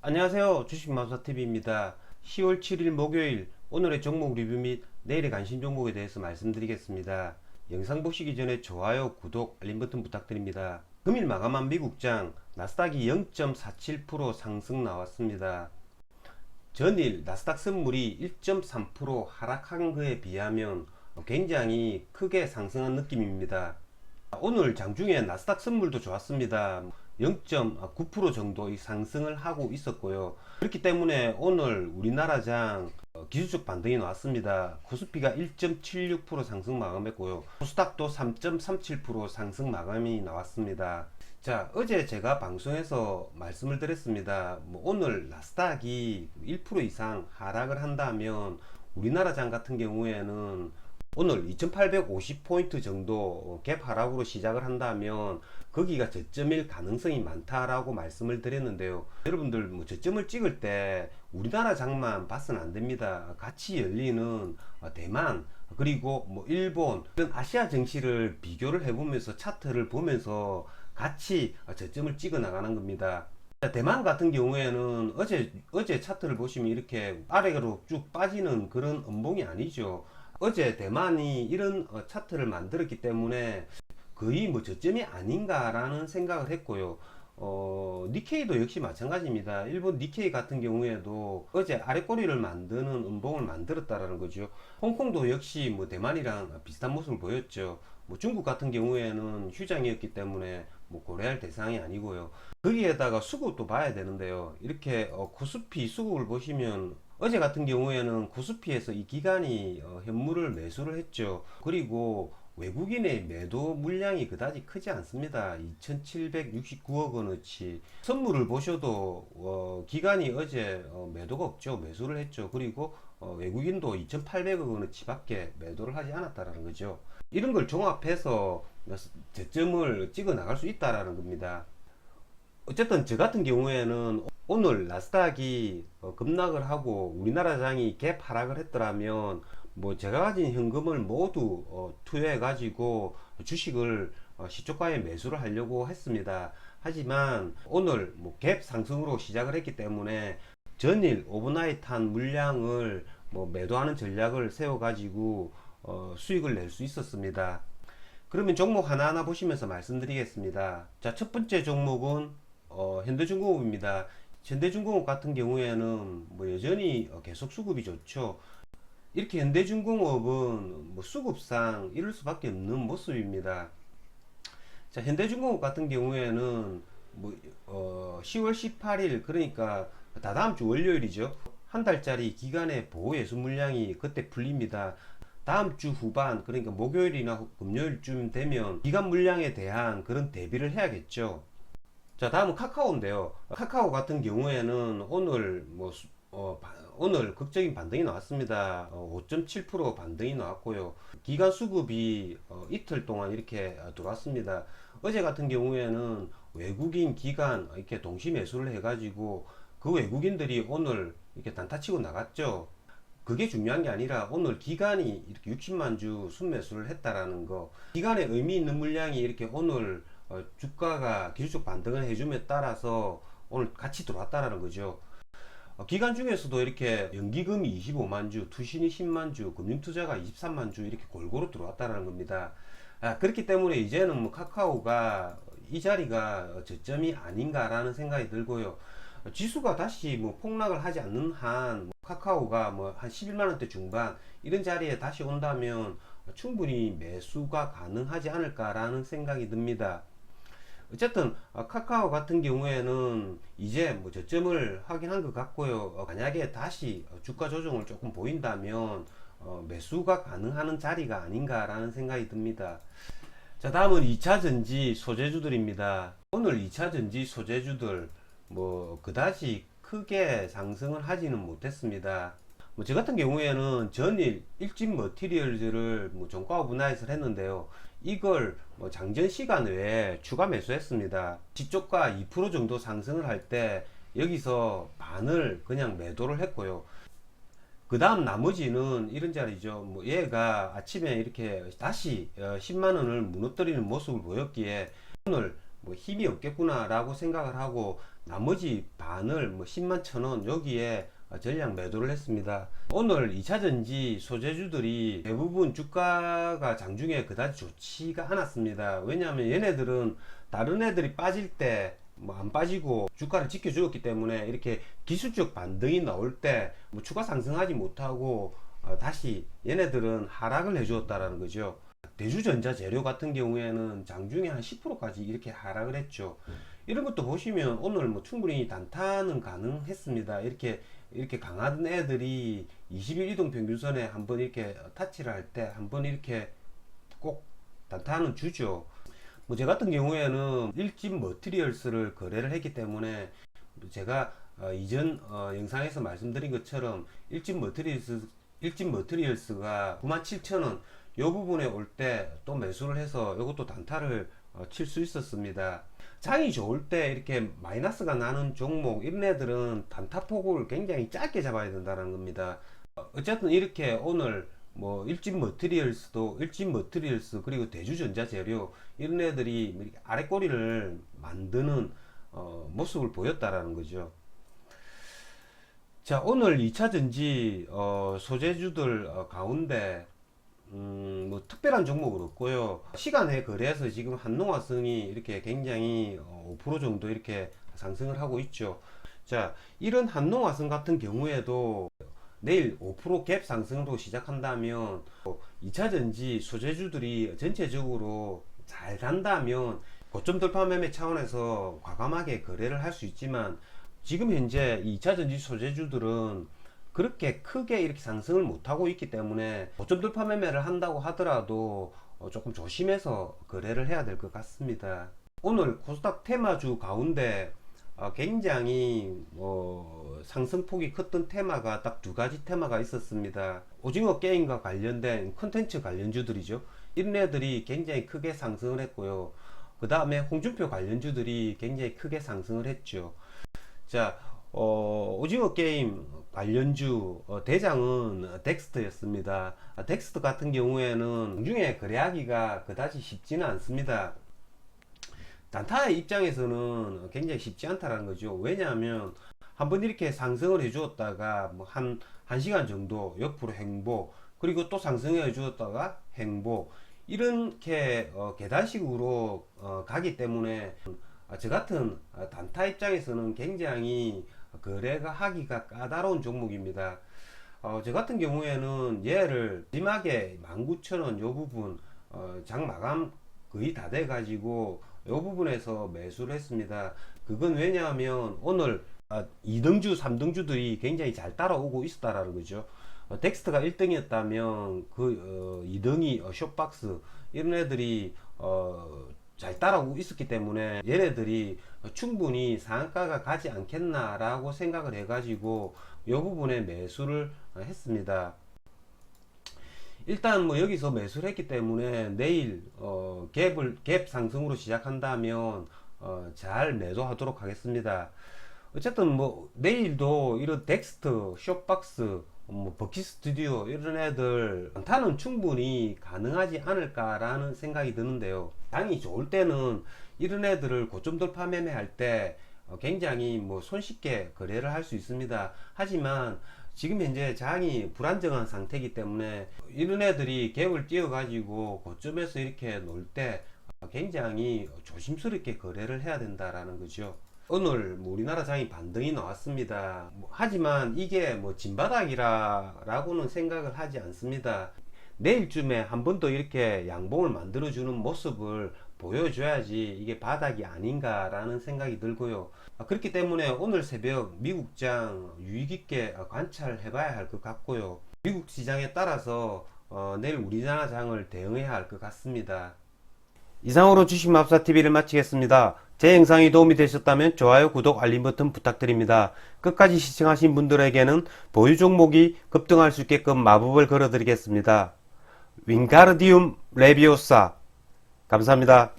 안녕하세요. 주식마우사TV입니다. 10월 7일 목요일 오늘의 종목 리뷰 및 내일의 관심 종목에 대해서 말씀드리겠습니다. 영상 보시기 전에 좋아요, 구독, 알림 버튼 부탁드립니다. 금일 마감한 미국장 나스닥이 0.47% 상승 나왔습니다. 전일 나스닥 선물이 1.3% 하락한 것에 비하면 굉장히 크게 상승한 느낌입니다. 오늘 장중에 나스닥 선물도 좋았습니다. 0.9% 정도의 상승을 하고 있었고요. 그렇기 때문에 오늘 우리나라장 기술적 반등이 나왔습니다. 코스피가 1.76% 상승 마감했고요. 코스닥도 3.37% 상승 마감이 나왔습니다. 자, 어제 제가 방송에서 말씀을 드렸습니다. 오늘 나스닥이 1% 이상 하락을 한다면 우리나라장 같은 경우에는 오늘 2850포인트 정도 갭 하락으로 시작을 한다면 거기가 저점일 가능성이 많다라고 말씀을 드렸는데요. 여러분들 저점을 찍을 때 우리나라 장만 봐서는 안 됩니다. 같이 열리는 대만 그리고 일본 이런 아시아 증시를 비교를 해보면서 차트를 보면서 같이 저점을 찍어 나가는 겁니다. 대만 같은 경우에는 어제 차트를 보시면 이렇게 아래로 쭉 빠지는 그런 음봉이 아니죠. 어제 대만이 이런 차트를 만들었기 때문에 거의 저점이 아닌가라는 생각을 했고요. 니케이도 역시 마찬가지입니다. 일본 니케이 같은 경우에도 어제 아래꼬리를 만드는 음봉을 만들었다라는 거죠. 홍콩도 역시 대만이랑 비슷한 모습을 보였죠. 중국 같은 경우에는 휴장이었기 때문에 고려할 대상이 아니고요. 거기에다가 수급도 봐야 되는데요. 이렇게 코스피 수급을 보시면 어제 같은 경우에는 코스피에서 이 기간이 현물을 매수를 했죠. 그리고 외국인의 매도 물량이 그다지 크지 않습니다. 2769억 원어치. 선물을 보셔도 기간이 어제 매도가 없죠. 매수를 했죠. 그리고 외국인도 2800억 원어치 밖에 매도를 하지 않았다라는 거죠. 이런 걸 종합해서 저점을 찍어 나갈 수 있다라는 겁니다. 어쨌든 저 같은 경우에는 오늘 나스닥이 급락을 하고 우리나라 장이 갭 하락을 했더라면 제가 가진 현금을 모두 투여해 가지고 주식을 시초가에 매수를 하려고 했습니다. 하지만 오늘 갭 상승으로 시작을 했기 때문에 전일 오버나이트 한 물량을 매도하는 전략을 세워 가지고 수익을 낼 수 있었습니다. 그러면 종목 하나하나 보시면서 말씀드리겠습니다. 자, 첫 번째 종목은 현대중공업입니다. 현대중공업 같은 경우에는 여전히 계속 수급이 좋죠. 이렇게 현대중공업은 수급상 이럴 수밖에 없는 모습입니다. 자, 현대중공업 같은 경우에는 10월 18일 그러니까 다다음 주 월요일이죠. 한 달짜리 기간의 보호 예수 물량이 그때 풀립니다. 다음 주 후반 그러니까 목요일이나 금요일쯤 되면 기간 물량에 대한 그런 대비를 해야겠죠. 자, 다음은 카카오인데요. 카카오 같은 경우에는 오늘 극적인 반등이 나왔습니다. 5.7% 반등이 나왔고요. 기간 수급이 이틀 동안 이렇게 들어왔습니다. 어제 같은 경우에는 외국인 기간 이렇게 동시 매수를 해가지고 그 외국인들이 오늘 이렇게 단타치고 나갔죠. 그게 중요한 게 아니라 오늘 기간이 이렇게 60만 주 순매수를 했다라는 거. 기간에 의미 있는 물량이 이렇게 오늘 주가가 기술적 반등을 해줌에 따라서 오늘 같이 들어왔다라는 거죠. 기간 중에서도 이렇게 연기금이 25만 주, 투신이 10만 주, 금융투자가 23만 주 이렇게 골고루 들어왔다는 겁니다. 그렇기 때문에 이제는 카카오가 이 자리가 저점이 아닌가라는 생각이 들고요. 지수가 다시 폭락을 하지 않는 한 카카오가 한 11만원대 중반 이런 자리에 다시 온다면 충분히 매수가 가능하지 않을까라는 생각이 듭니다. 어쨌든 카카오 같은 경우에는 이제 저점을 확인한 것 같고요. 만약에 다시 주가 조정을 조금 보인다면 매수가 가능한 자리가 아닌가라는 생각이 듭니다. 자, 다음은 2차전지 소재주들입니다. 오늘 2차전지 소재주들 그다지 크게 상승을 하지는 못했습니다. 저 같은 경우에는 전일 일진 머티리얼즈를 종가 분할을 했는데요. 이걸 장전 시간 외에 추가 매수했습니다. 지초가 2% 정도 상승을 할 때 여기서 반을 그냥 매도를 했고요. 그 다음 나머지는 이런 자리죠. 얘가 아침에 이렇게 다시 10만원을 무너뜨리는 모습을 보였기에 오늘 힘이 없겠구나 라고 생각을 하고 나머지 반을 10만 1,000원 여기에 전량 매도를 했습니다. 오늘 2차전지 소재주들이 대부분 주가가 장중에 그다지 좋지가 않았습니다. 왜냐하면 얘네들은 다른 애들이 빠질 때 안 빠지고 주가를 지켜주었기 때문에 이렇게 기술적 반등이 나올 때 추가 상승하지 못하고 다시 얘네들은 하락을 해주었다라는 거죠. 대주전자 재료 같은 경우에는 장중에 한 10%까지 이렇게 하락을 했죠. 이런 것도 보시면 오늘 충분히 단타는 가능했습니다. 이렇게 강한 애들이 20일 이동 평균선에 한번 이렇게 타치를 할 때 한번 이렇게 꼭 단타는 주죠. 제 같은 경우에는 일진 머티리얼스를 거래를 했기 때문에 제가 이전 영상에서 말씀드린 것처럼 일진 머티리얼스가 97,000원 요 부분에 올 때 또 매수를 해서 이것도 단타를 칠 수 있었습니다. 장이 좋을 때 이렇게 마이너스가 나는 종목 이런 애들은 단타폭을 굉장히 짧게 잡아야 된다는 겁니다. 어쨌든 이렇게 오늘 일진 머티리얼스 그리고 대주전자재료 이런 애들이 아랫꼬리를 만드는 모습을 보였다라는 거죠. 자, 오늘 2차전지 소재주들 가운데 특별한 종목은 없고요. 시간에 거래해서 지금 한농화성이 이렇게 굉장히 5% 정도 이렇게 상승을 하고 있죠. 자, 이런 한농화성 같은 경우에도 내일 5% 갭 상승으로 시작한다면 2차전지 소재주들이 전체적으로 잘 간다면 고점 돌파 매매 차원에서 과감하게 거래를 할 수 있지만 지금 현재 2차전지 소재주들은 그렇게 크게 이렇게 상승을 못하고 있기 때문에 고점 돌파 매매를 한다고 하더라도 조금 조심해서 거래를 해야 될 것 같습니다. 오늘 코스닥 테마주 가운데 굉장히 상승폭이 컸던 테마가 딱 두 가지 테마가 있었습니다. 오징어 게임과 관련된 컨텐츠 관련주들이죠. 이런 애들이 굉장히 크게 상승을 했고요. 그 다음에 홍준표 관련주들이 굉장히 크게 상승을 했죠. 자, 오징어 게임 관련주 대장은 덱스터였습니다. 덱스터 같은 경우에는 장중에 거래하기가 그다지 쉽지는 않습니다. 단타의 입장에서는 굉장히 쉽지 않다는 거죠. 왜냐하면 한번 이렇게 상승을 해 주었다가 한 1시간 정도 옆으로 횡보, 그리고 또 상승해 주었다가 횡보, 이렇게 계단식으로 가기 때문에 저 같은 단타 입장에서는 굉장히 거래가 하기가 까다로운 종목입니다. 저 같은 경우에는 얘를 마지막에 19,000원 요 부분 장 마감 거의 다 돼 가지고 요 부분에서 매수를 했습니다. 그건 왜냐하면 오늘 2등주 3등주들이 굉장히 잘 따라오고 있었다라는 거죠. 덱스트가 1등이었다면 그 2등이 숏박스 이런 애들이 잘 따라오고 있었기 때문에 얘네들이 충분히 상한가가 가지 않겠나 라고 생각을 해 가지고 이 부분에 매수를 했습니다. 일단 여기서 매수를 했기 때문에 내일 갭 상승으로 시작한다면 잘 매도하도록 하겠습니다. 어쨌든 내일도 이런 덱스트, 숏박스, 버킷 스튜디오 이런 애들 단타는 충분히 가능하지 않을까라는 생각이 드는데요. 장이 좋을 때는 이런 애들을 고점 돌파 매매할 때 굉장히 손쉽게 거래를 할 수 있습니다. 하지만 지금 현재 장이 불안정한 상태이기 때문에 이런 애들이 갭을 띄워 가지고 고점에서 이렇게 놀 때 굉장히 조심스럽게 거래를 해야 된다라는 거죠. 오늘 우리나라 장이 반등이 나왔습니다. 하지만 이게 진바닥이라고는 생각을 하지 않습니다. 내일쯤에 한 번 더 이렇게 양봉을 만들어주는 모습을 보여줘야지 이게 바닥이 아닌가라는 생각이 들고요. 그렇기 때문에 오늘 새벽 미국장 유의깊게 관찰해 봐야 할 것 같고요. 미국 시장에 따라서 내일 우리나라 장을 대응해야 할 것 같습니다. 이상으로 주식마법사TV를 마치겠습니다. 제 영상이 도움이 되셨다면 좋아요, 구독, 알림 버튼 부탁드립니다. 끝까지 시청하신 분들에게는 보유 종목이 급등할 수 있게끔 마법을 걸어드리겠습니다. 윙가르디움 레비오사. 감사합니다.